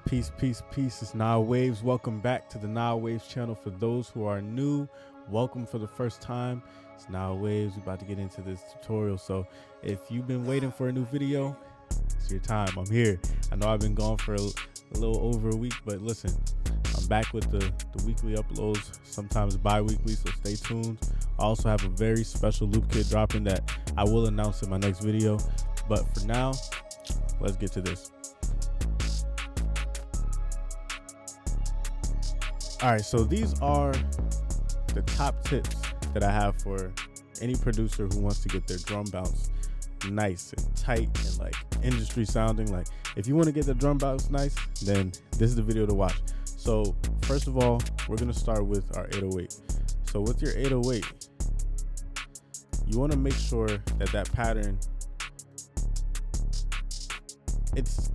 Peace, peace, peace. It's Nile Waves. Welcome back to the Nile Waves channel. For those who are new, welcome for the first time. It's Nile Waves. We're about to get into this tutorial. So if you've been waiting for a new video, it's your time. I'm here. I know I've been gone for a little over a week, but listen, I'm back with the weekly uploads, sometimes bi-weekly, so stay tuned. I also have a very special loop kit dropping that I will announce in my next video. But for now, let's get to this. All right, so these are the top tips that I have for any producer who wants to get their drum bounce nice and tight and like industry sounding. Like if you want to get the drum bounce nice, then this is the video to watch. So first of all, we're gonna start with our 808. So with your 808, you want to make sure that that pattern, it's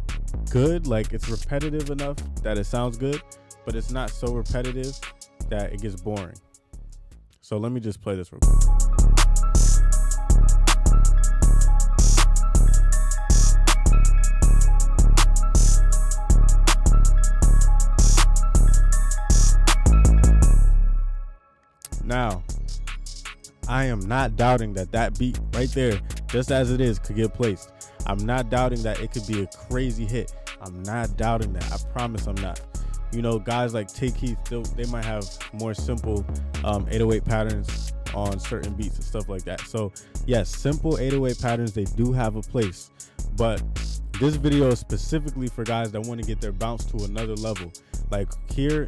good, like it's repetitive enough that it sounds good, but it's not so repetitive that it gets boring. So let me just play this real quick. Now, I am not doubting that that beat right there, just as it is, could get placed. I'm not doubting that it could be a crazy hit. I'm not doubting that. I promise I'm not. You know, guys like Take Heath, they might have more simple 808 patterns on certain beats and stuff like that. So yes, simple 808 patterns, they do have a place. But this video is specifically for guys that want to get their bounce to another level. Like here,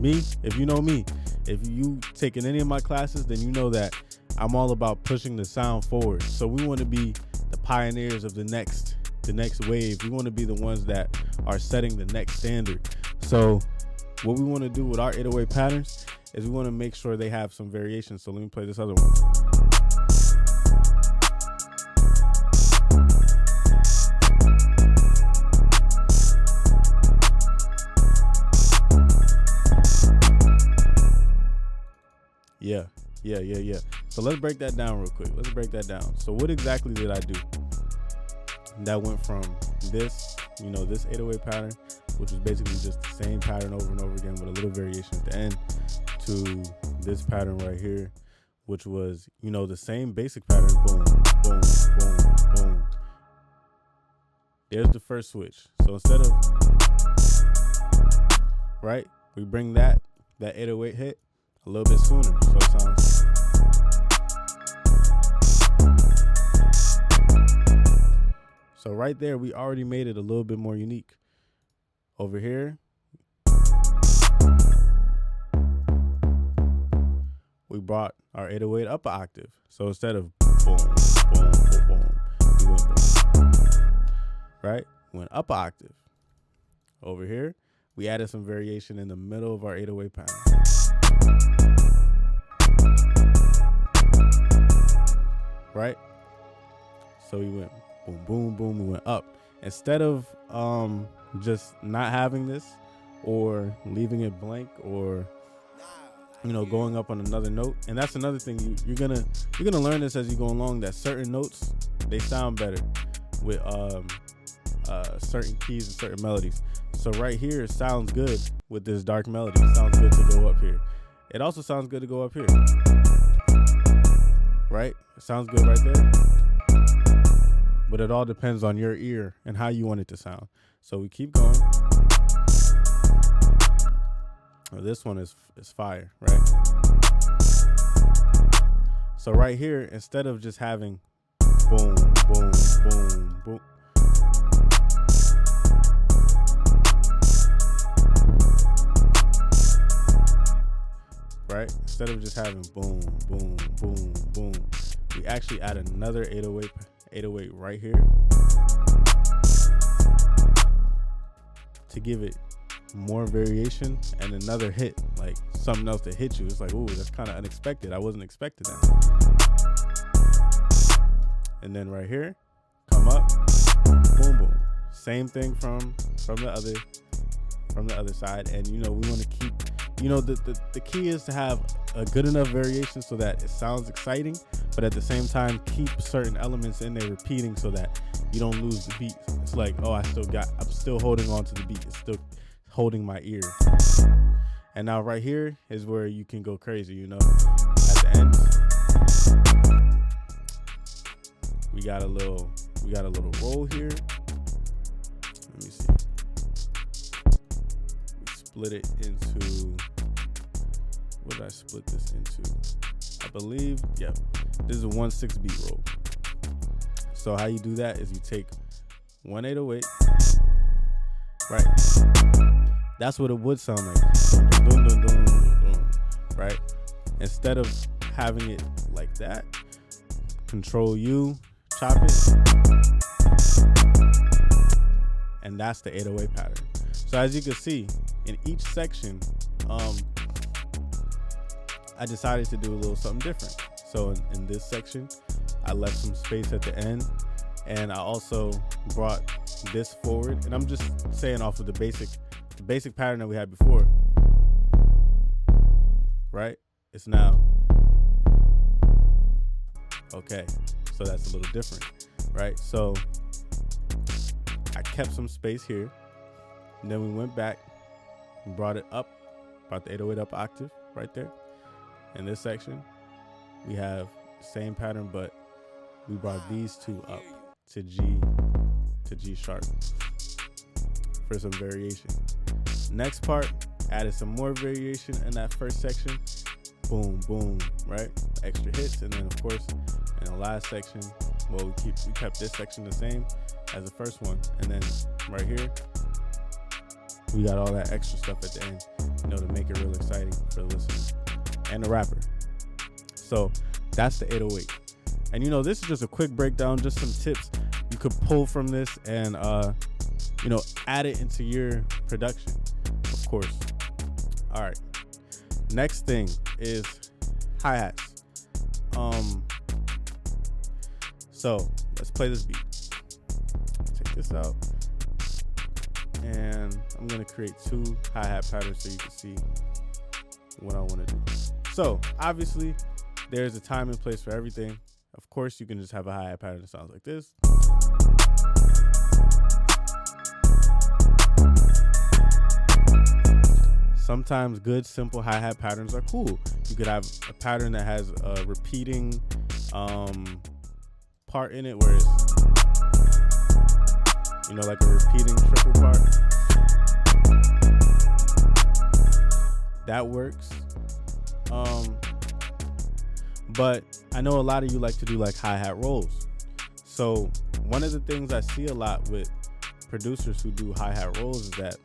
me, if you know me, if you taken any of my classes, then you know that I'm all about pushing the sound forward. So we want to be the pioneers of the next wave. We want to be the ones that are setting the next standard. So what we want to do with our 808 patterns is we want to make sure they have some variations. So let me play this other one. Yeah. So let's break that down real quick. Let's break that down. So what exactly did I do? That went from this, you know, this 808 pattern, which was basically just the same pattern over and over again with a little variation at the end, to this pattern right here, which was, you know, the same basic pattern. Boom, boom, boom, boom. There's the first switch. So instead of, right, we bring that 808 hit a little bit sooner. So it sounds. So right there, we already made it a little bit more unique. Over here, we brought our 808 up an octave. So instead of boom, boom, boom, boom, we went boom. Right? We went up an octave. Over here, we added some variation in the middle of our 808 pattern. Right? So we went boom, boom, boom, we went up. Instead of just not having this or leaving it blank or, you know, going up on another note. And that's another thing, you're gonna learn this as you go along, that certain notes, they sound better with certain keys and certain melodies. So right here, it sounds good with this dark melody. It sounds good to go up here. It also sounds good to go up here. Right? It sounds good right there. But it all depends on your ear and how you want it to sound. So we keep going. Oh, this one is fire, right? So right here, instead of just having boom, boom, boom, boom, right? Instead of just having boom, boom, boom, boom, we actually add another 808 right here to give it more variation and another hit, like something else to hit you. It's like, ooh, that's kind of unexpected. I wasn't expecting that. And then right here, come up, boom, boom. Same thing from the other side. And you know, we want to keep, you know, the key is to have a good enough variation so that it sounds exciting, but at the same time keep certain elements in there repeating so that you don't lose the beat. It's like, oh, I'm still holding on to the beat. It's still holding my ear. And now right here is where you can go crazy, you know. At the end, we got a little roll here. Let me see. We split it into, what did I split this into? I believe, yep. This is a 1/6 beat roll. So how you do that is you take 1 808, right? That's what it would sound like. Dun, dun, dun, dun, dun, right? Instead of having it like that, Control U, chop it, and that's the 808 pattern. So as you can see, in each section, I decided to do a little something different. So in this section, I left some space at the end, and I also brought this forward. And I'm just saying off of the basic pattern that we had before, right? It's now, okay, so that's a little different, right? So I kept some space here, and then we went back and brought it up, brought the 808 up octave right there. In this section, we have the same pattern, but we brought these two up to G sharp for some variation. Next part, added some more variation in that first section. Boom, boom, right? Extra hits, and then of course, in the last section, well, we kept this section the same as the first one, and then right here, we got all that extra stuff at the end, you know, to make it real exciting for the listener and the rapper. So that's the 808. And you know, this is just a quick breakdown, just some tips you could pull from this and you know, add it into your production, of course. All right, next thing is hi-hats. So let's play this beat. Take this out, and I'm gonna create 2 hi-hat patterns so you can see what I want to do. So obviously there's a time and place for everything. Of course, you can just have a hi-hat pattern that sounds like this. Sometimes good, simple hi-hat patterns are cool. You could have a pattern that has a repeating part in it, where it's, you know, like a repeating triple part. That works. But I know a lot of you like to do like hi-hat rolls. So one of the things I see a lot with producers who do hi-hat rolls is that,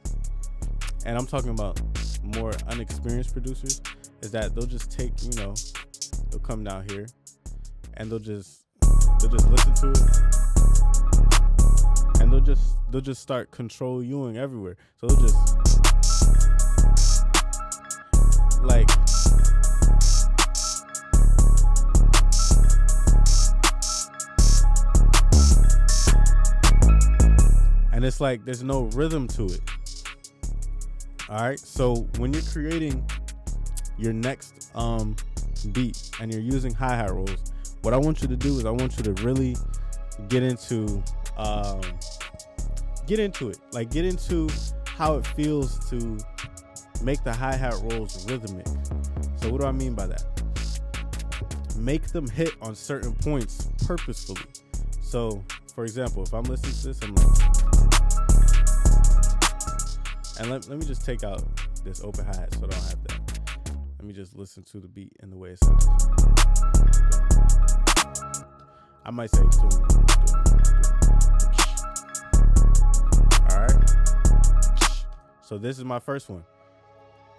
and I'm talking about more unexperienced producers, is that they'll just take, you know, they'll come down here and they'll just listen to it, and they'll just start Control U-ing everywhere. So they'll just like, and it's like there's no rhythm to it. All right, so when you're creating your next beat and you're using hi-hat rolls, what I want you to do is I want you to really get into it. Like, get into how it feels to make the hi-hat rolls rhythmic. So what do I mean by that? Make them hit on certain points purposefully. So for example, if I'm listening to this, I'm like, and let me just take out this open hi-hat so I don't have that. Let me just listen to the beat and the way it sounds. I might say doom. All right. So this is my first one.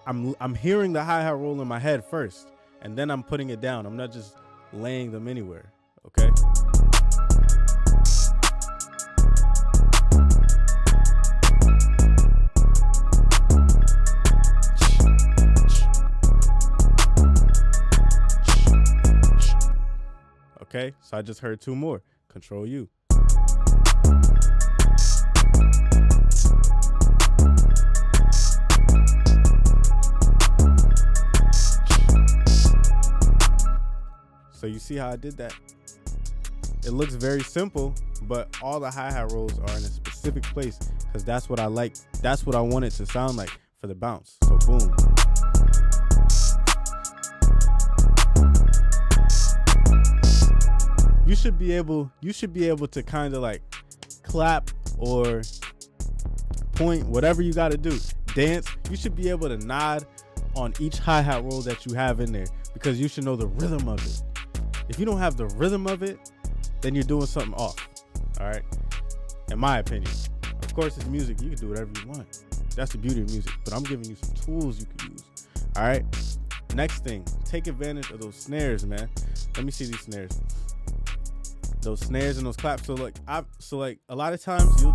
I'm hearing the hi-hat roll in my head first, and then I'm putting it down. I'm not just laying them anywhere. Okay. Okay, so I just heard 2 more. Control U. So you see how I did that? It looks very simple, but all the hi-hat rolls are in a specific place because that's what I like. That's what I want it to sound like for the bounce. So boom. You should be able to kind of like clap or point, whatever you got to do. Dance. You should be able to nod on each hi-hat roll that you have in there because you should know the rhythm of it. If you don't have the rhythm of it, then you're doing something off. All right, in my opinion. Of course, it's music. You can do whatever you want. That's the beauty of music. But I'm giving you some tools you can use. All right. Next thing, take advantage of those snares, man. Let me see these snares. Those snares and those claps. So like a lot of times you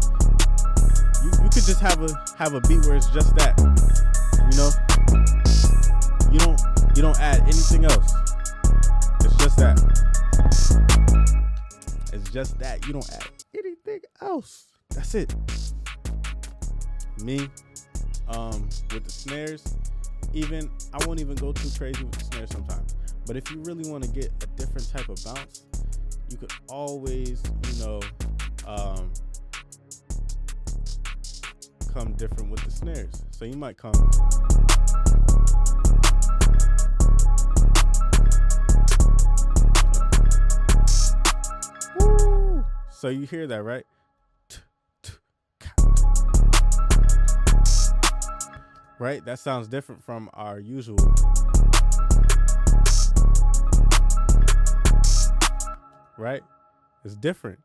could just have a beat where it's just that. You know, you don't add anything else. It's just that. It's just that. You don't add anything else. That's it. Me, with the snares, I won't even go too crazy with the snares sometimes. But if you really want to get a different type of bounce, you could always, come different with the snares. So you might come. Woo! So you hear that, right? Right? That sounds different from our usual. Right? It's different.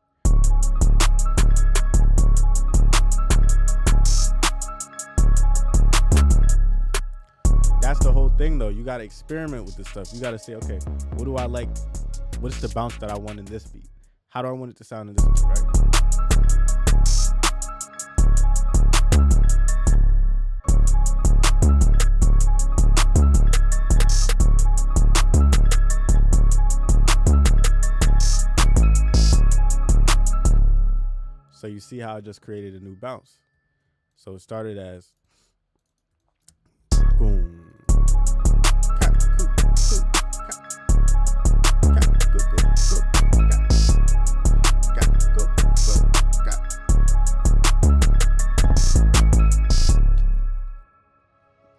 That's the whole thing, though. You got to experiment with this stuff. You got to say, okay, what do I like? What's the bounce that I want in this beat? How do I want it to sound in this beat, right? So you see how I just created a new bounce. So it started as boom.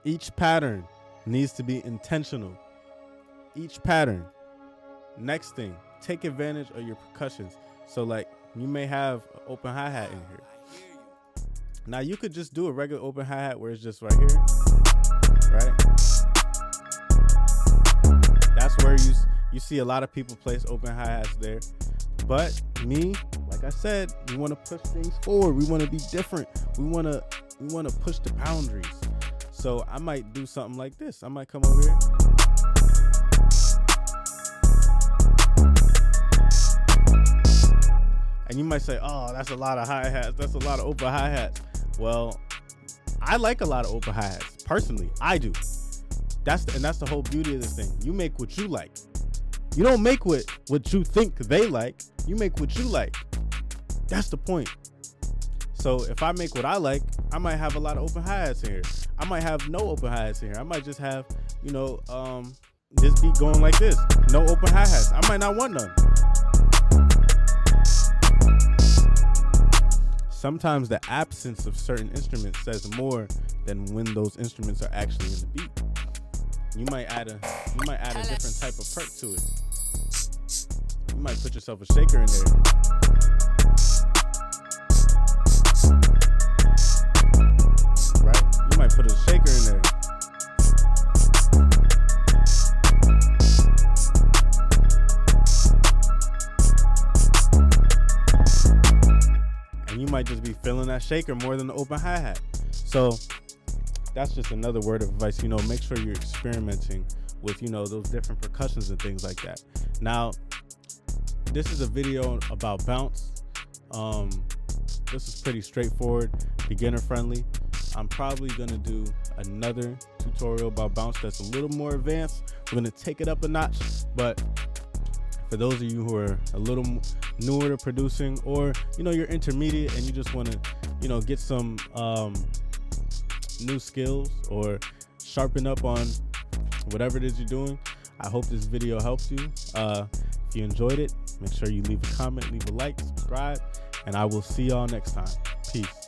Each pattern needs to be intentional. Each pattern. Next thing, take advantage of your percussions. So like you may have an open hi-hat in here. Now you could just do a regular open hi-hat where it's just right here, right? That's where you see a lot of people place open hi-hats there. But me, like I said, we want to push things forward. We want to be different. We want to push the boundaries. So I might do something like this. I might come over here. And you might say, oh, that's a lot of hi-hats. That's a lot of open hi-hats. Well, I like a lot of open hi-hats. Personally, I do. That's the whole beauty of this thing. You make what you like. You don't make what you think they like. You make what you like. That's the point. So if I make what I like, I might have a lot of open hi-hats in here. I might have no open hi-hats in here. I might just have, this beat going like this. No open hi-hats. I might not want none. Sometimes the absence of certain instruments says more than when those instruments are actually in the beat. You might add a different type of perk to it. You might put yourself a shaker in there. Right? You might put a shaker in there. And you might just be feeling that shaker more than the open hi-hat. So that's just another word of advice. Make sure you're experimenting with, those different percussions and things like that. Now, this is a video about bounce. This is pretty straightforward, beginner friendly. I'm probably gonna do another tutorial about bounce that's a little more advanced. We're gonna take it up a notch, but for those of you who are a little newer to producing, or you're intermediate and you just want to get some new skills or sharpen up on whatever it is you're doing, I hope this video helps you. you enjoyed it, make sure you leave a comment, leave a like, subscribe, and I will see y'all next time. Peace.